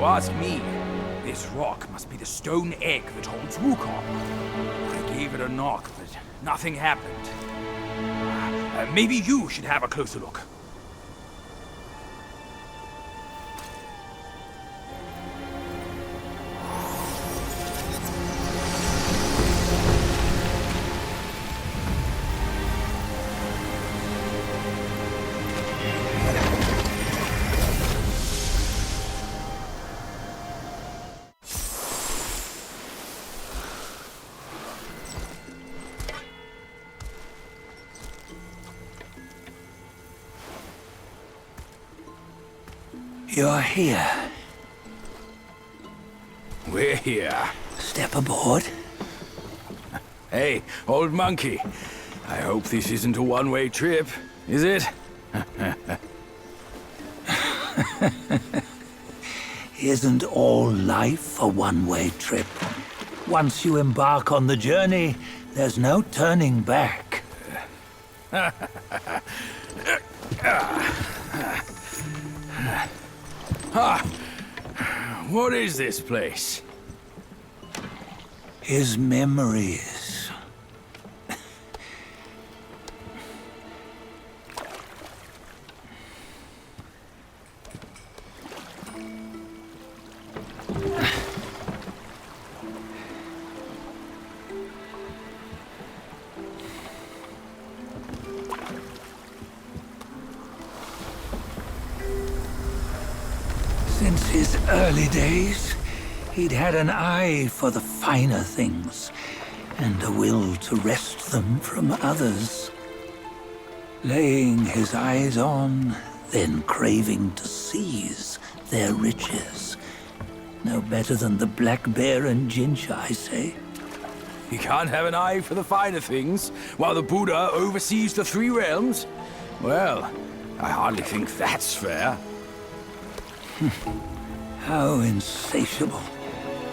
you ask me, this rock must be the stone egg that holds Wukong. I gave it a knock, but nothing happened. Maybe you should have a closer look. You're here. We're here. Step aboard. Hey, old monkey. I hope this isn't a one-way trip, is it? Isn't all life a one-way trip? Once you embark on the journey, there's no turning back. What is this place? His memories. Since his early days, he'd had an eye for the finer things, and a will to wrest them from others. Laying his eyes on, then craving to seize their riches. No better than the black bear and Jincha, I say. You can't have an eye for the finer things, while the Buddha oversees the three realms? Well, I hardly think that's fair. How insatiable.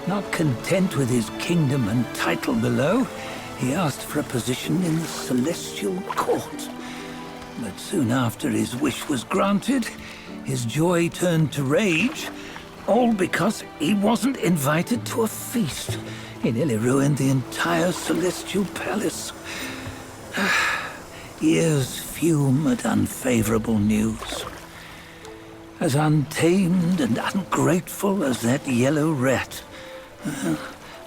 Not content with his kingdom and title below, he asked for a position in the celestial court. But soon after his wish was granted, his joy turned to rage, all because he wasn't invited to a feast. He nearly ruined the entire celestial palace. Ears fume at unfavorable news. As untamed and ungrateful as that yellow rat.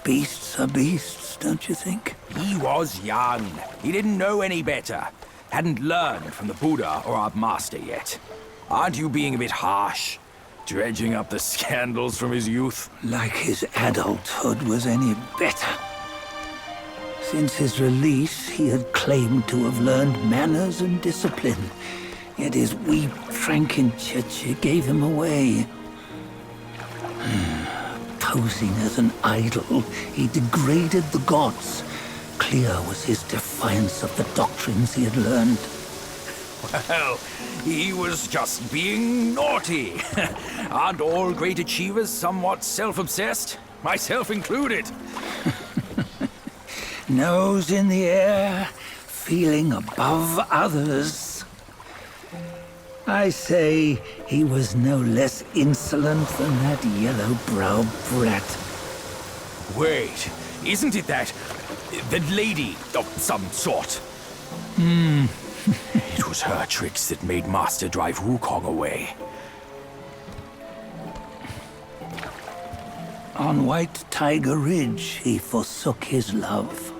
Beasts are beasts, don't you think? He was young. He didn't know any better. Hadn't learned from the Buddha or our master yet. Aren't you being a bit harsh? Dredging up the scandals from his youth? Like his adulthood was any better. Since his release, he had claimed to have learned manners and discipline. Yet his weak Frankenchurch gave him away. Posing as an idol, he degraded the gods. Clear was his defiance of the doctrines he had learned. Well, he was just being naughty. Aren't all great achievers somewhat self-obsessed? Myself included. Nose in the air, feeling above others. I say he was no less insolent than that yellow-browed brat. Wait, isn't it that lady of some sort? It was her tricks that made Master drive Wukong away. On White Tiger Ridge, he forsook his love.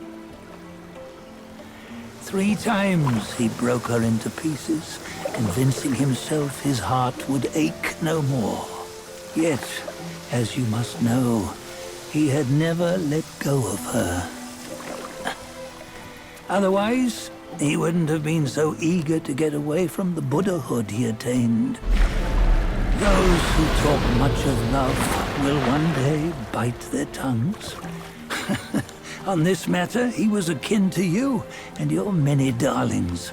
3 times he broke her into pieces, convincing himself his heart would ache no more. Yet, as you must know, he had never let go of her. Otherwise, he wouldn't have been so eager to get away from the Buddhahood he attained. Those who talk much of love will one day bite their tongues. On this matter, he was akin to you and your many darlings.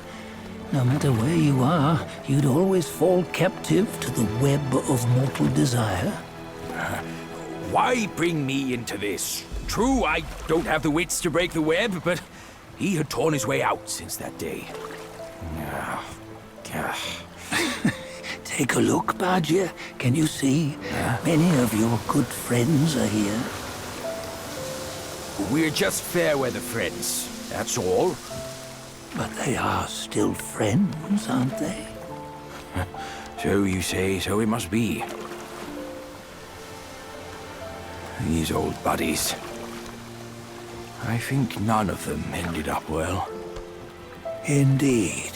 No matter where you are, you'd always fall captive to the web of mortal desire. Why bring me into this? True, I don't have the wits to break the web, but he had torn his way out since that day. Take a look, Badger. Can you see? Many of your good friends are here. We're just fair weather friends, that's all. But they are still friends, aren't they? So you say, so it must be. These old buddies. I think none of them ended up well. Indeed.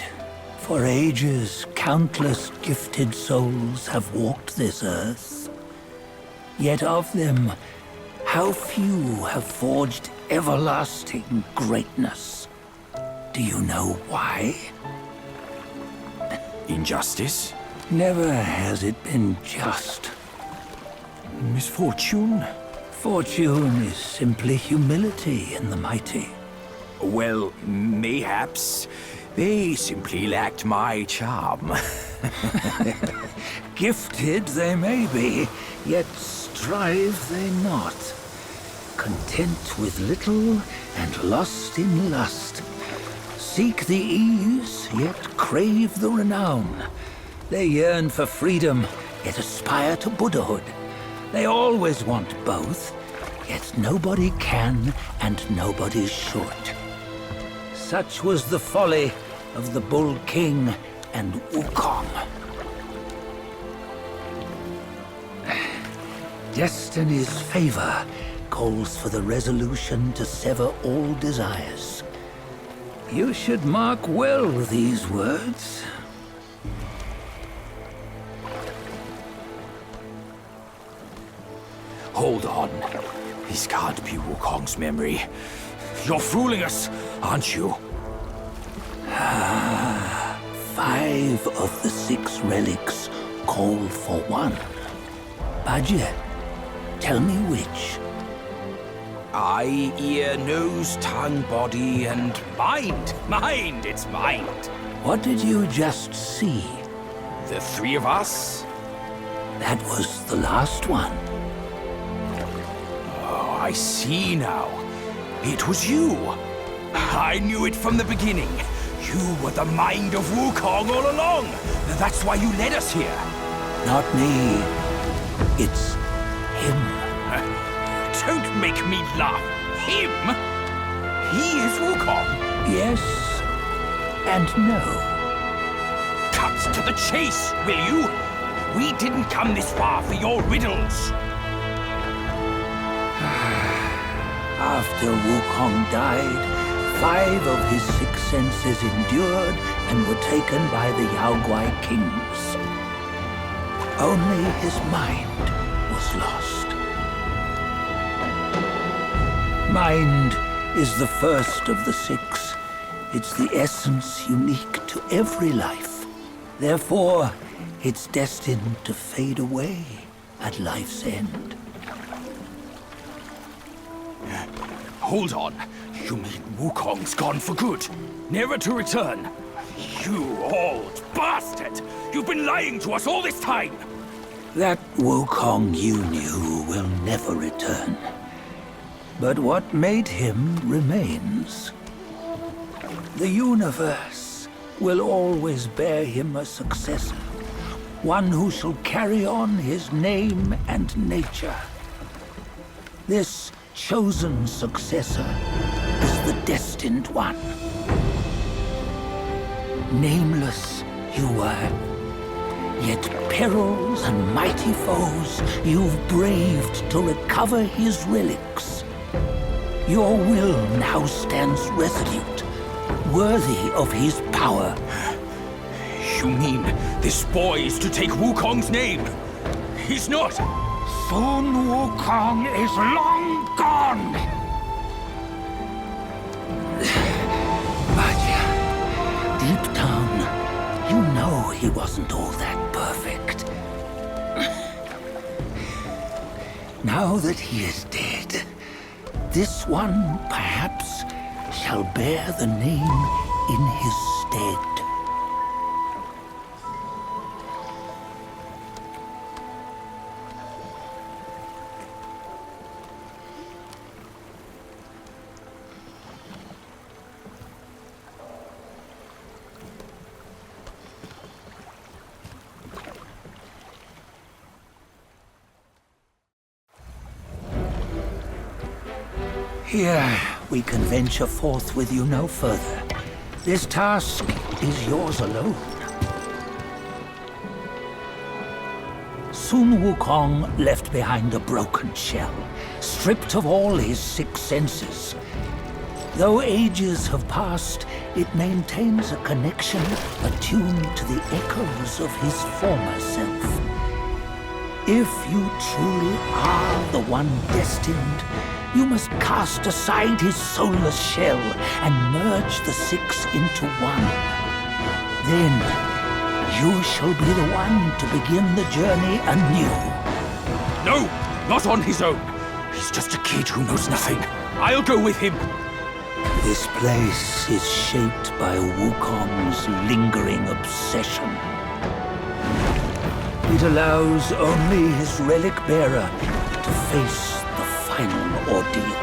For ages, countless gifted souls have walked this earth. Yet of them, how few have forged everlasting greatness? Do you know why? Injustice? Never has it been just. Misfortune? Fortune is simply humility in the mighty. Well, mayhaps they simply lacked my charm. Gifted they may be, yet strive they not. Content with little and lost in lust. Seek the ease, yet crave the renown. They yearn for freedom, yet aspire to Buddhahood. They always want both, yet nobody can and nobody should. Such was the folly of the Bull King and Wukong. Destiny's favor calls for the resolution to sever all desires. You should mark well these words. Hold on. This can't be Wukong's memory. You're fooling us, aren't you? 5 of the 6 relics call for one. Badger, tell me which. Eye, ear, nose, tongue, body, and mind. Mind, it's mind. What did you just see? The 3 of us? That was the last one. Oh, I see now. It was you. I knew it from the beginning. You were the mind of Wukong all along. That's why you led us here. Not me. It's him. Don't make me laugh. Him? He is Wukong. Yes and no. Cut to the chase, will you? We didn't come this far for your riddles. After Wukong died, 5 of his 6 senses endured and were taken by the Yaoguai kings. Only his mind was lost. Mind is the first of the 6. It's the essence unique to every life. Therefore, it's destined to fade away at life's end. Hold on. You mean Wukong's gone for good? Never to return? You old bastard! You've been lying to us all this time! That Wukong you knew will never return. But what made him remains. The universe will always bear him a successor. One who shall carry on his name and nature. This chosen successor is the destined one. Nameless you were, yet perils and mighty foes you've braved to recover his relics. Your will now stands resolute, worthy of his power. You mean this boy is to take Wukong's name? He's not! Sun Wukong is long gone! Badger, deep down, you know he wasn't all that perfect. Now that he is dead, this one, perhaps, shall bear the name in his stead. Here, we can venture forth with you no further. This task is yours alone. Sun Wukong left behind a broken shell, stripped of all his 6 senses. Though ages have passed, it maintains a connection attuned to the echoes of his former self. If you truly are the one destined, you must cast aside his soulless shell and merge the 6 into one. Then, you shall be the one to begin the journey anew. No, not on his own. He's just a kid who knows nothing. I'll go with him. This place is shaped by Wukong's lingering obsession. It allows only his relic bearer to face the final ordeal.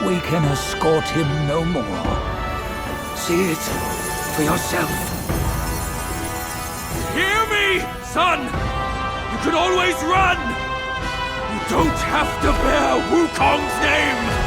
We can escort him no more. See it for yourself. Hear me, son! You can always run! You don't have to bear Wukong's name!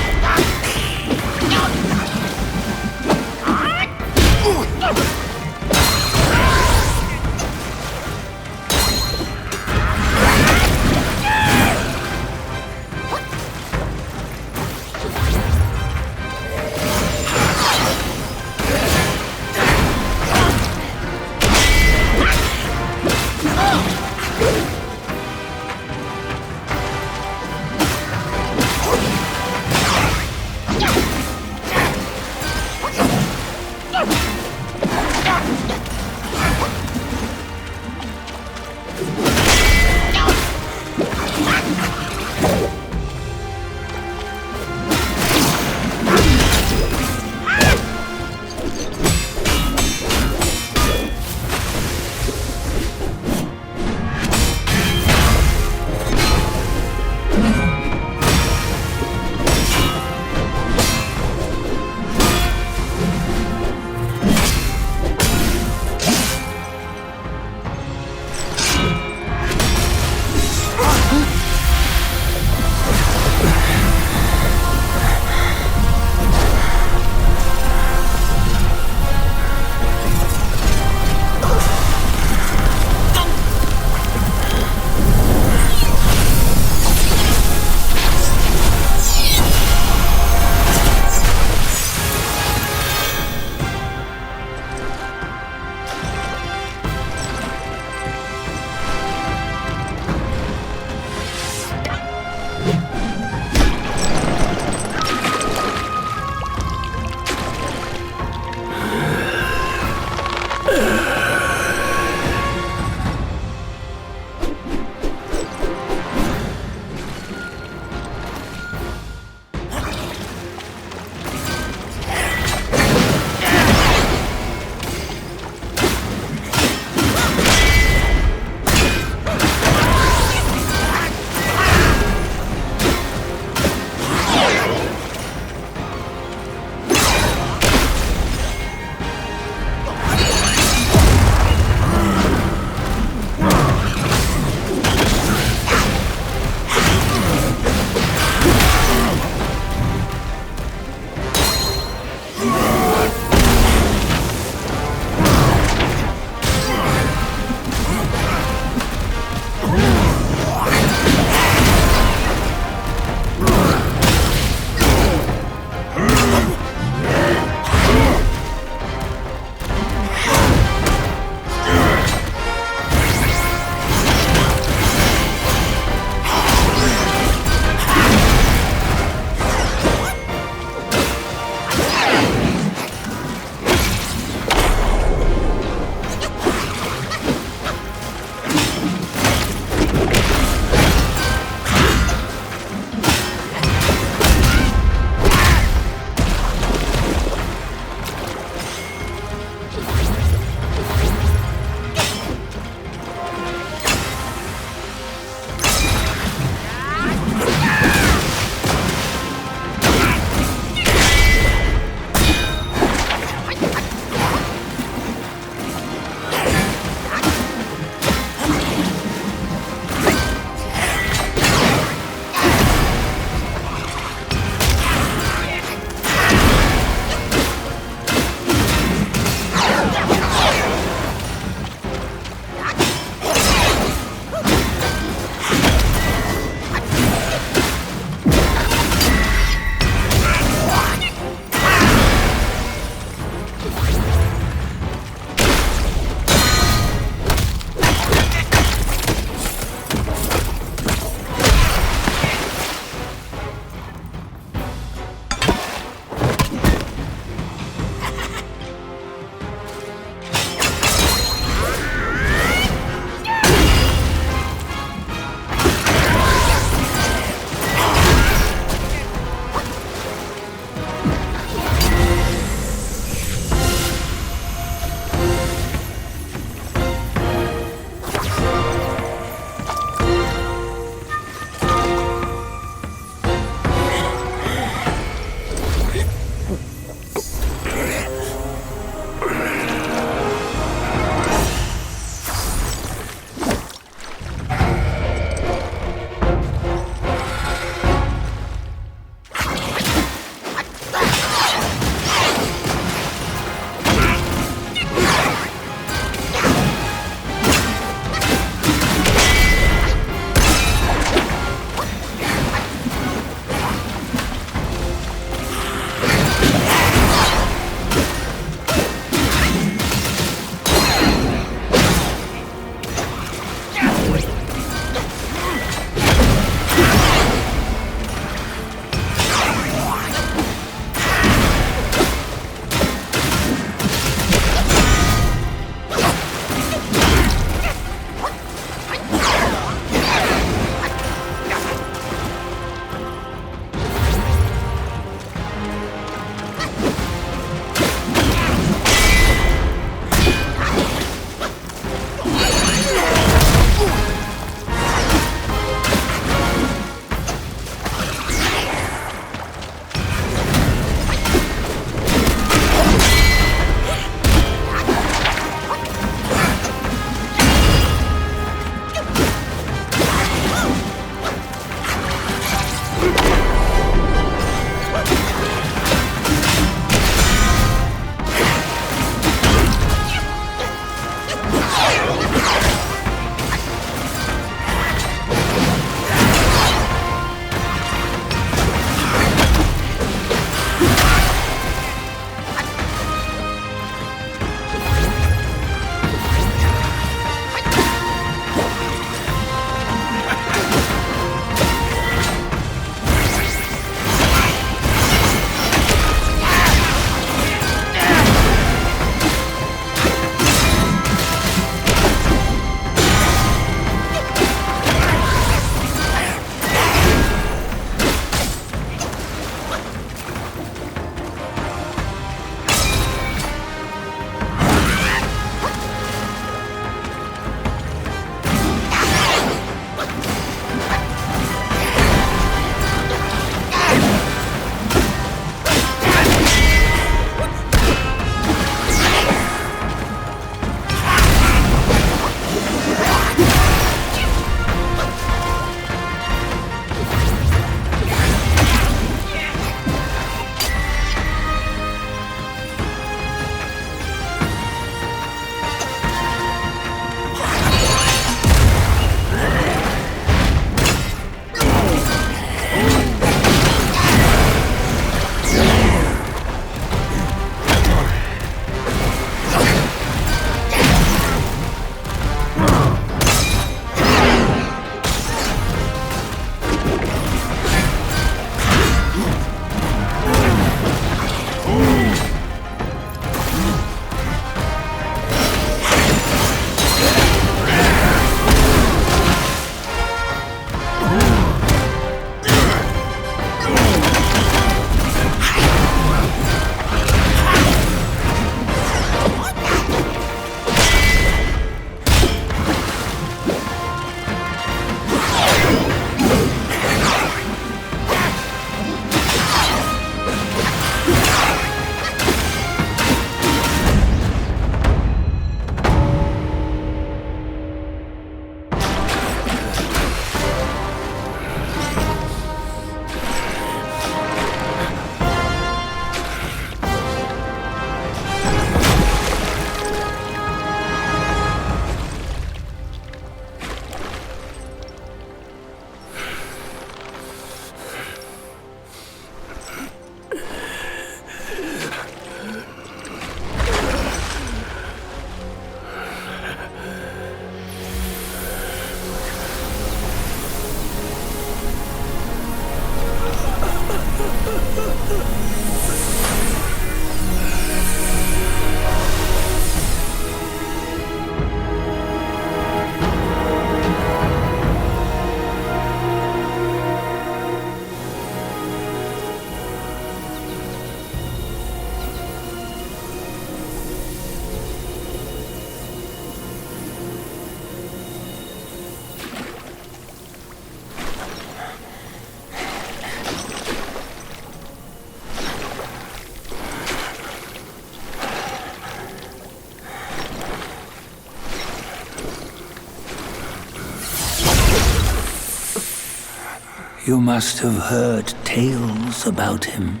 You must have heard tales about him.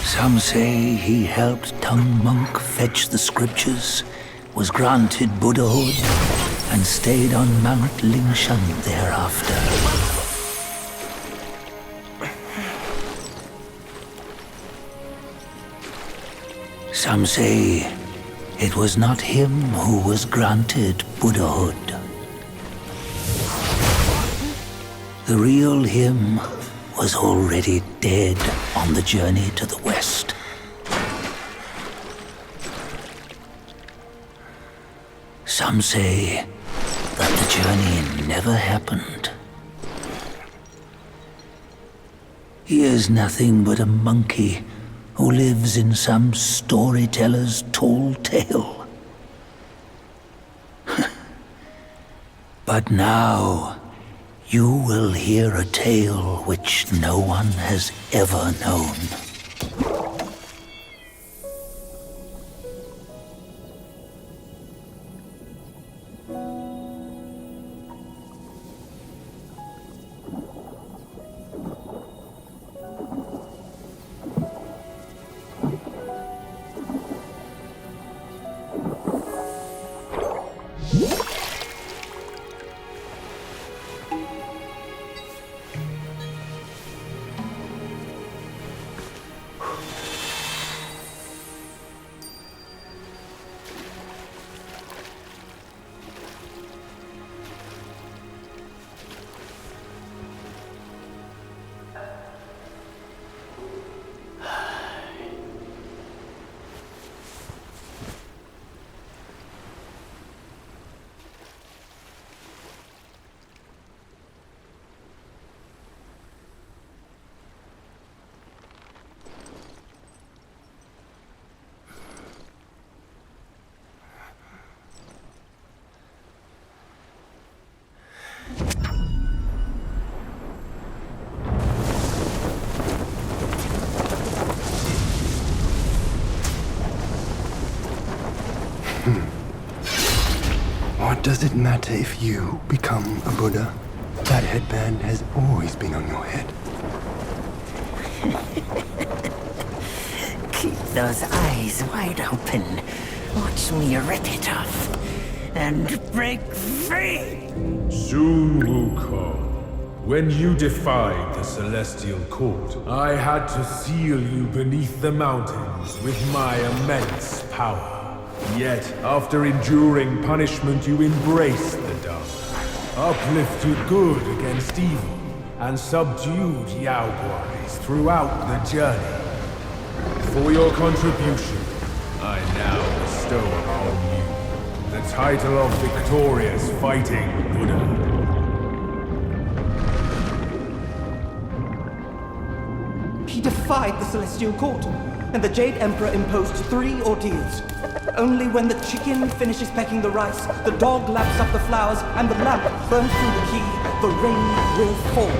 Some say he helped Tung Monk fetch the scriptures, was granted Buddhahood, and stayed on Mount Lingshan thereafter. Some say it was not him who was granted Buddhahood. The real him was already dead on the journey to the west. Some say that the journey never happened. He is nothing but a monkey who lives in some storyteller's tall tale. But now, you will hear a tale which no one has ever known. What does it matter if you become a Buddha? That headband has always been on your head. Keep those eyes wide open. Watch me rip it off and break free. Sun Wukong, when you defied the Celestial Court, I had to seal you beneath the mountains with my immense power. Yet, after enduring punishment, you embraced the dark, uplifted good against evil, and subdued Yao Guais throughout the journey. For your contribution, I now bestow upon you the title of Victorious Fighting Buddha. He defied the Celestial Court, and the Jade Emperor imposed 3 ordeals. Only when the chicken finishes pecking the rice, the dog laps up the flowers, and the lamp burns through the key, the rain will fall.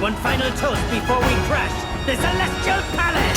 One final toast before we crash the Celestial Palace!